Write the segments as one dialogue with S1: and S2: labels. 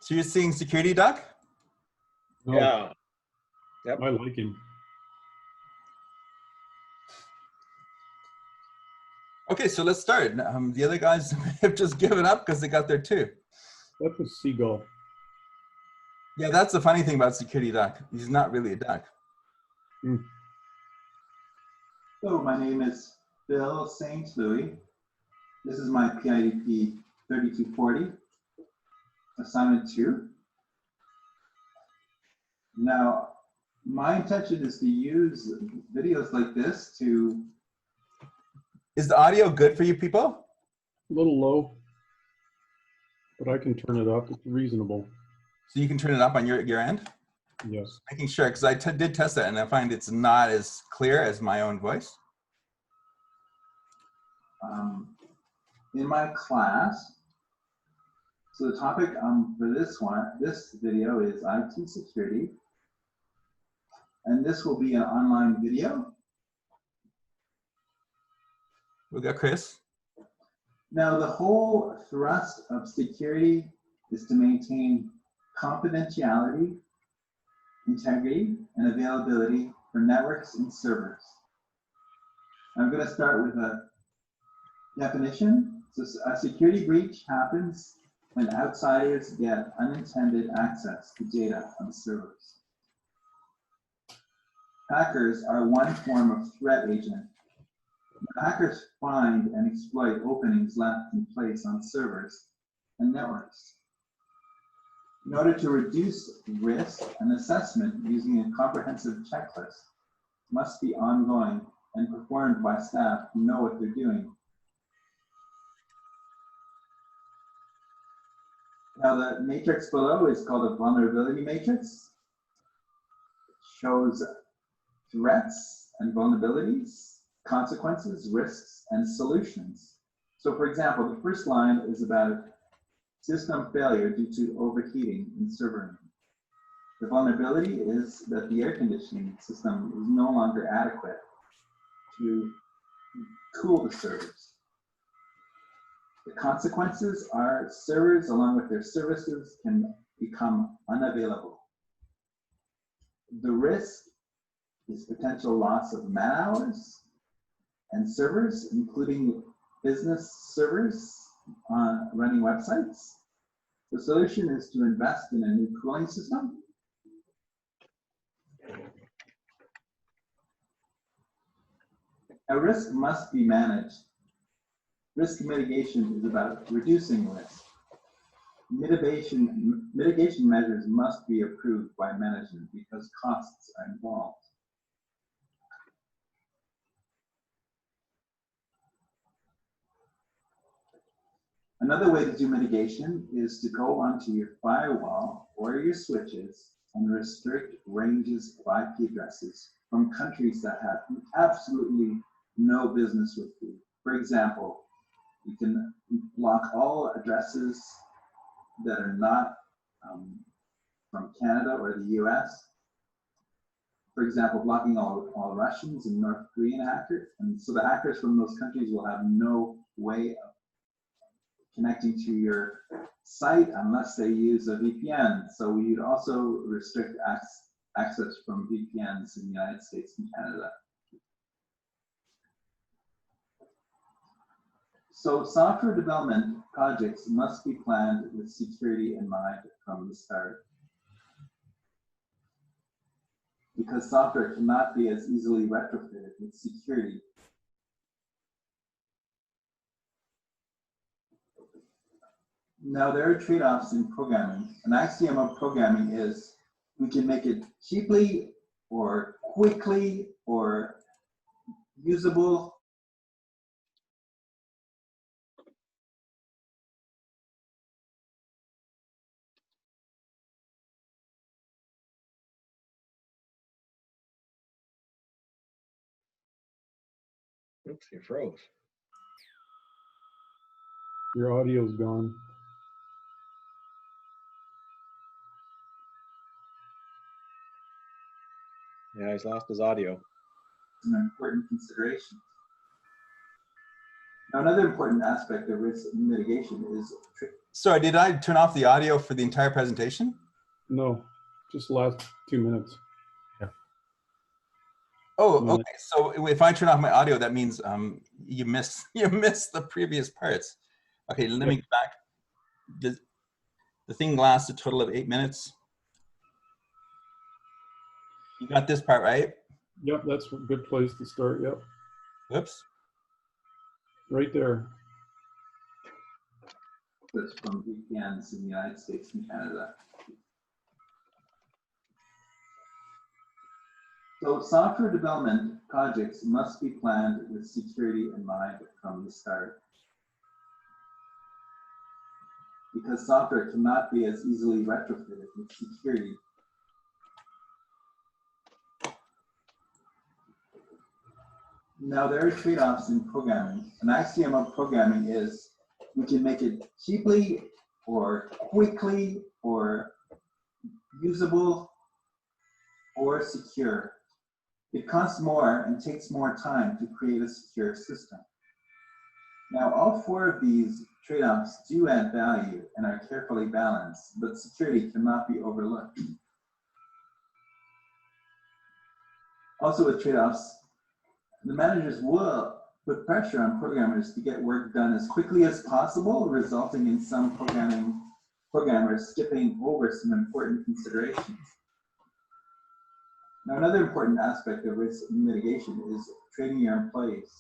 S1: So you're seeing security duck?
S2: No,
S3: Yeah. Yep.
S2: I like him.
S1: Okay, so let's start. The other guys have just given up because they got there too.
S2: That's a seagull.
S1: Yeah, that's the funny thing about security duck. He's not really a duck.
S2: Hmm.
S4: Hello, my name is Bill St. Louis. This is my PIDP 3240, assignment 2. Now, my intention is to use videos like this to...
S1: Is the audio good for you people?
S2: A little low, but I can turn it up. It's reasonable.
S1: So you can turn it up on your end?
S2: Yes.
S1: Making sure, because I did test that and I find it's not as clear as my own voice.
S4: In my class, so the topic for this video is IT security. And this will be an online video.
S1: We got Chris.
S4: Now, the whole thrust of security is to maintain confidentiality, integrity, and availability for networks and servers. I'm going to start with a definition. So a security breach happens when outsiders get unintended access to data on servers. Hackers are one form of threat agent. Hackers find and exploit openings left in place on servers and networks. In order to reduce risk, an assessment using a comprehensive checklist must be ongoing and performed by staff who know what they're doing. Now, the matrix below is called a vulnerability matrix. It shows threats and vulnerabilities, consequences, risks, and solutions. So for example, the first line is about system failure due to overheating in server room. The vulnerability is that the air conditioning system is no longer adequate to cool the servers. The consequences are servers along with their services can become unavailable. The risk is potential loss of man hours and servers, including business servers running websites. The solution is to invest in a new cooling system. A risk must be managed. Risk mitigation is about reducing risk. Mitigation measures must be approved by management because costs are involved. Another way to do mitigation is to go onto your firewall or your switches and restrict ranges of IP addresses from countries that have absolutely no business with you. For example, you can block all addresses that are not from Canada or the US. For example, blocking all Russians and North Korean hackers. And so the hackers from those countries will have no way of connecting to your site unless they use a VPN. So we'd also restrict access from VPNs in the United States and Canada. So software development projects must be planned with security in mind from the start, because software cannot be as easily retrofitted with security. Now, there are trade-offs in programming. An axiom of programming is we can make it cheaply or quickly or usable.
S3: Oops, you froze.
S2: Your audio's gone.
S3: Yeah, he's lost his audio.
S4: An important consideration. Now, another important aspect of risk mitigation is
S1: Sorry, did I turn off the audio for the entire presentation?
S2: No, just the last 2 minutes.
S1: Oh,
S2: Mm.
S1: okay. So if I turn off my audio, that means you missed the previous parts. Okay, let me go back. The thing lasts a total of 8 minutes. You got this part right?
S2: Yep, that's a good place to start. Yep,
S1: Whoops.
S2: right there.
S4: that's from VPNs in the United States and Canada. So software development projects must be planned with security in mind from the start, because software cannot be as easily retrofitted with security. Now, there are trade-offs in programming. An axiom of programming is we can make it cheaply or quickly or usable or secure. It costs more and takes more time to create a secure system. Now, all four of these trade-offs do add value and are carefully balanced, but security cannot be overlooked. Also with trade-offs, the managers will put pressure on programmers to get work done as quickly as possible, resulting in some programmers skipping over some important considerations. Now, another important aspect of risk mitigation is training your employees.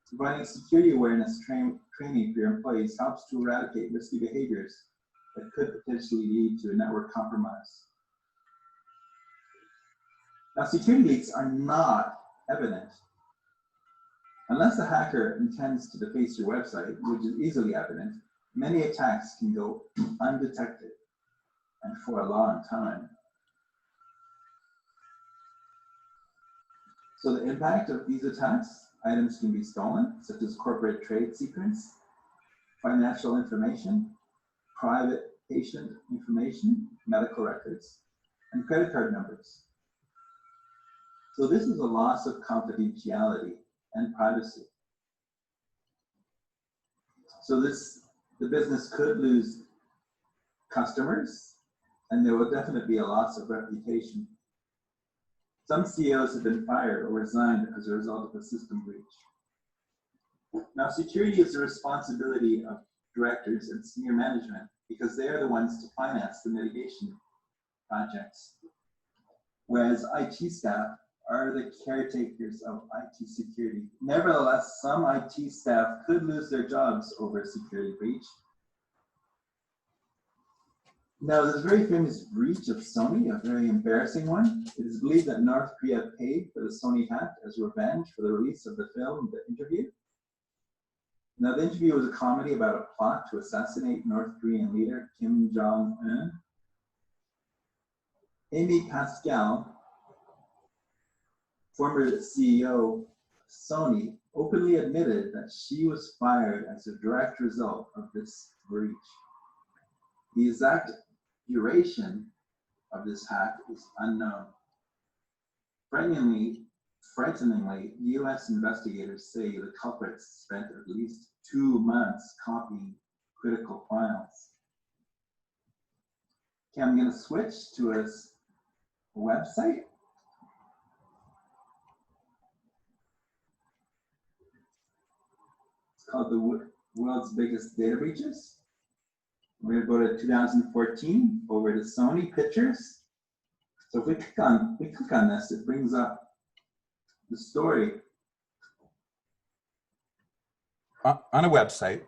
S4: Providing security awareness training for your employees helps to eradicate risky behaviors that could potentially lead to a network compromise. Now, security leaks are not evident. Unless a hacker intends to deface your website, which is easily evident, many attacks can go undetected and for a long time. So the impact of these attacks: items can be stolen, such as corporate trade secrets, financial information, private patient information, medical records, and credit card numbers. So this is a loss of confidentiality and privacy. So the business could lose customers, and there will definitely be a loss of reputation. Some CEOs have been fired or resigned as a result of a system breach. Now, security is the responsibility of directors and senior management because they are the ones to finance the mitigation projects, whereas IT staff are the caretakers of IT security. Nevertheless, some IT staff could lose their jobs over a security breach. Now, this very famous breach of Sony, a very embarrassing one. It is believed that North Korea paid for the Sony hack as revenge for the release of the film, The Interview. Now, The Interview was a comedy about a plot to assassinate North Korean leader Kim Jong-un. Amy Pascal, former CEO of Sony, openly admitted that she was fired as a direct result of this breach. The exact duration of this hack is unknown. Frighteningly, US investigators say the culprits spent at least 2 months copying critical files. Okay, I'm going to switch to a website. It's called the World's Biggest Data Breaches. We're going to go to 2014, over to Sony Pictures. So if we click on this, it brings up the story
S1: on a website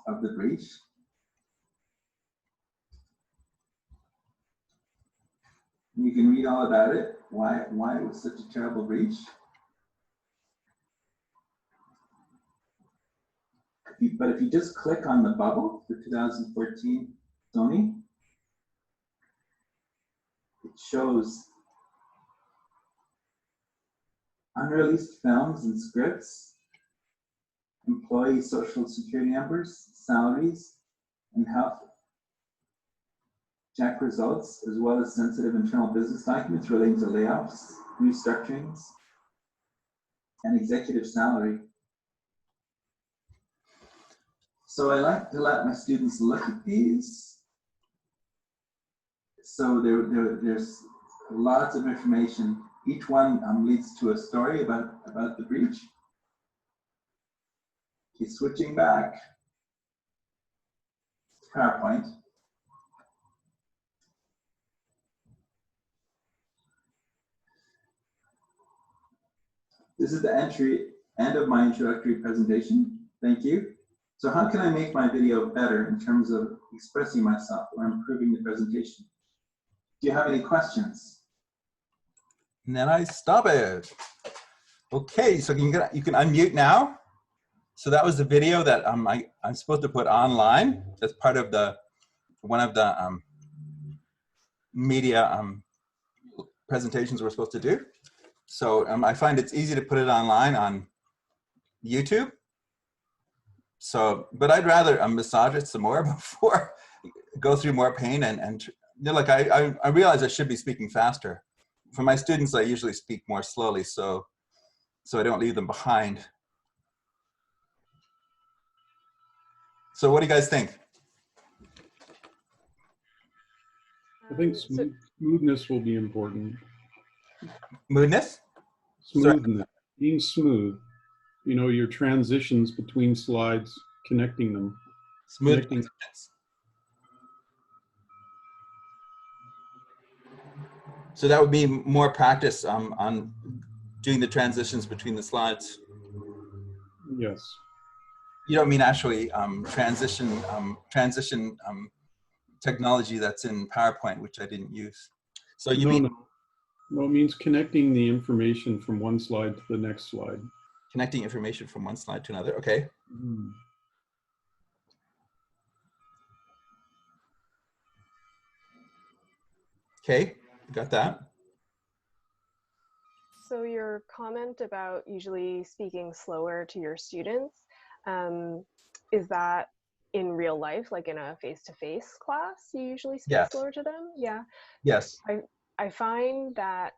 S4: of the breach. You can read all about it, why it was such a terrible breach. But if you just click on the bubble for 2014 Sony, it shows unreleased films and scripts, employee social security numbers, salaries, and health check results, as well as sensitive internal business documents relating to layoffs, restructurings, and executive salary. So I like to let my students look at these. So there's lots of information. Each one leads to a story about the breach. Keep switching back to PowerPoint. This is the end of my introductory presentation. Thank you. So how can I make my video better in terms of expressing myself or improving the presentation? Do you have any questions?
S1: And then I stop it. Okay, so you can unmute now. So that was the video that I'm supposed to put online as part of one of the media presentations we're supposed to do. So I find it's easy to put it online on YouTube. So, but I'd rather massage it some more before go through more pain and you know, like I realize I should be speaking faster. For my students, I usually speak more slowly so I don't leave them behind. So what do you guys think?
S2: I think smoothness will be important.
S1: Moodness?
S2: Smoothness, being smooth. You know, your transitions between slides, connecting them.
S1: Smooth
S2: Connecting.
S1: transitions. So that would be more practice on doing the transitions between the slides.
S2: Yes.
S1: You don't mean actually transition technology that's in PowerPoint, which I didn't use. So you mean
S2: No, it means connecting the information from one slide to the next slide.
S1: connecting information from one slide to another. Okay.
S2: Mm.
S1: Okay, got that.
S5: So your comment about usually speaking slower to your students, is that in real life, like in a face-to-face class, you usually speak
S1: Yes.
S5: slower to them? Yeah.
S1: Yes.
S5: I find that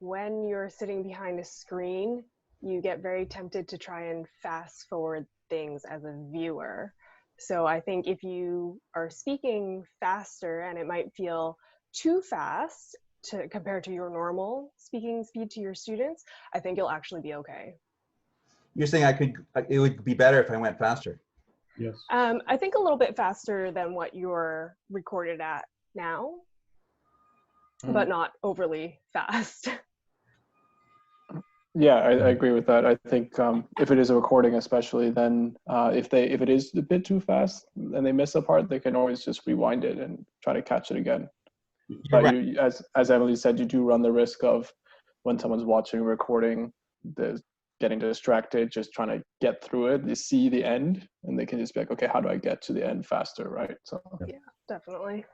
S5: when you're sitting behind a screen, you get very tempted to try and fast forward things as a viewer. So I think if you are speaking faster and it might feel too fast compared to your normal speaking speed to your students, I think you'll actually be okay.
S1: You're saying it would be better if I went faster.
S2: Yes.
S5: I think a little bit faster than what you're recorded at now, but not overly fast.
S6: Yeah, I agree with that. I think if it is a recording, especially, then if it is a bit too fast and they miss a part, they can always just rewind it and try to catch it again. But
S1: right.
S6: you, as Emily said, you do run the risk of when someone's watching a recording, getting distracted, just trying to get through it. They see the end, and they can just be like, "Okay, how do I get to the end faster?" Right? So
S5: yeah, definitely.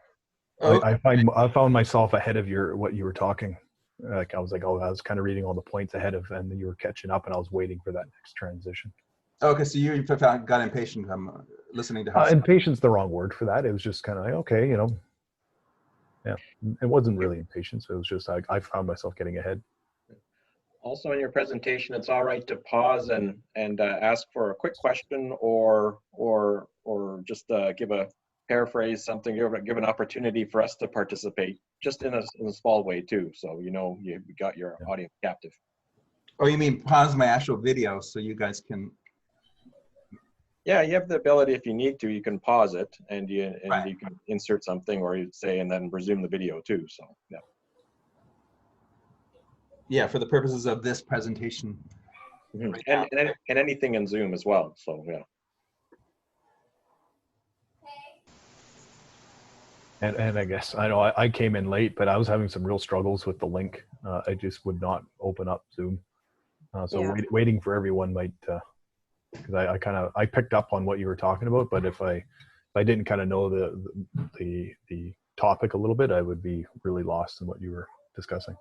S7: I found myself ahead of what you were talking. Like I was kind of reading all the points ahead of, and then you were catching up, and I was waiting for that next transition.
S1: Okay, so you got impatient listening to how.
S7: Impatient's the wrong word for that. It was just kind of like, okay, you know. Yeah, it wasn't really impatience. It was just I found myself getting ahead.
S3: Also in your presentation, it's all right to pause and ask for a quick question or just give a paraphrase something, give an opportunity for us to participate just in a small way too. So, you know, you got your audience captive.
S1: Oh, you mean pause my actual video so you guys can.
S3: Yeah, you have the ability, if you need to, you can pause it and you
S1: Right.
S3: you can insert something or you say, and then resume the video too. So, yeah.
S1: Yeah, for the purposes of this presentation.
S3: Mm-hmm. And anything in Zoom as well. So, yeah.
S7: And I guess I know I came in late, but I was having some real struggles with the link. I just would not open up Zoom. So
S5: Yeah.
S7: waiting for everyone might, because I picked up on what you were talking about, but if I didn't kind of know the topic a little bit, I would be really lost in what you were discussing.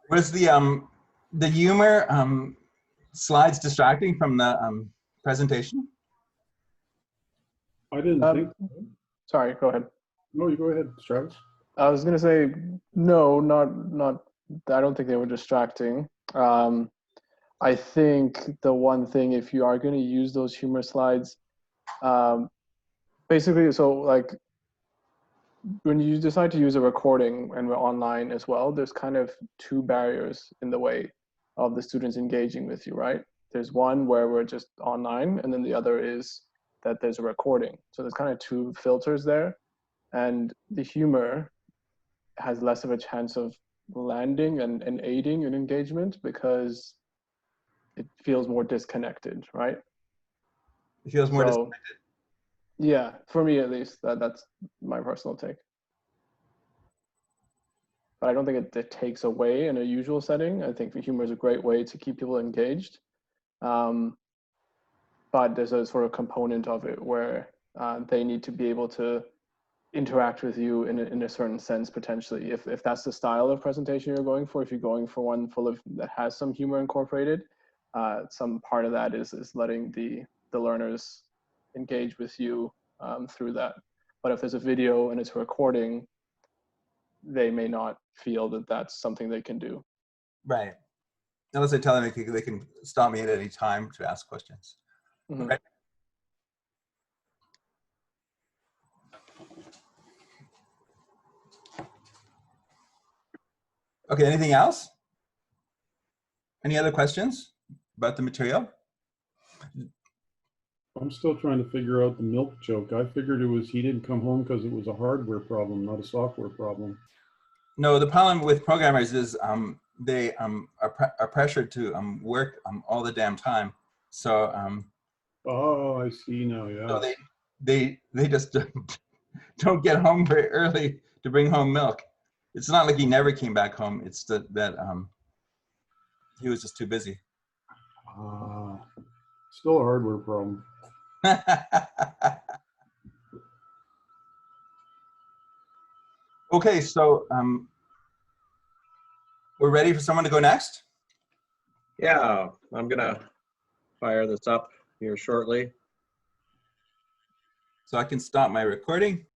S1: Was the humor slides distracting from the presentation?
S2: I didn't think so.
S6: sorry, go ahead.
S2: No, you go ahead, Travis.
S6: I was gonna say no, not. I don't think they were distracting. I think the one thing, if you are going to use those humor slides, basically, so like when you decide to use a recording and we're online as well, there's kind of two barriers in the way of the students engaging with you, right? There's one where we're just online, and then the other is that there's a recording. So there's kind of two filters there, and the humor has less of a chance of landing and aiding in engagement because it feels more disconnected, right?
S1: It feels more
S6: So,
S1: disconnected.
S6: yeah, for me at least, that's my personal take. But I don't think it takes away in a usual setting. I think the humor is a great way to keep people engaged. But there's a sort of component of it where they need to be able to interact with you in a certain sense, potentially. If that's the style of presentation you're going for, if you're going for one full of that has some humor incorporated, some part of that is letting the learners engage with you through that. But if there's a video and it's a recording, they may not feel that that's something they can do.
S1: Right. Unless I tell them they can stop me at any time to ask questions.
S6: Mm-hmm.
S1: Okay. Okay, anything else? Any other questions about the material?
S2: I'm still trying to figure out the milk joke. I figured it was he didn't come home because it was a hardware problem, not a software problem.
S1: No, the problem with programmers is they are pressured to work all the damn time. So
S2: Oh, I see now.
S1: so
S2: Yeah.
S1: they just don't get home very early to bring home milk. It's not like he never came back home. It's that he was just too busy.
S2: Still a hardware problem.
S1: Okay, so we're ready for someone to go next.
S3: Yeah, I'm gonna fire this up here shortly.
S1: So I can stop my recording.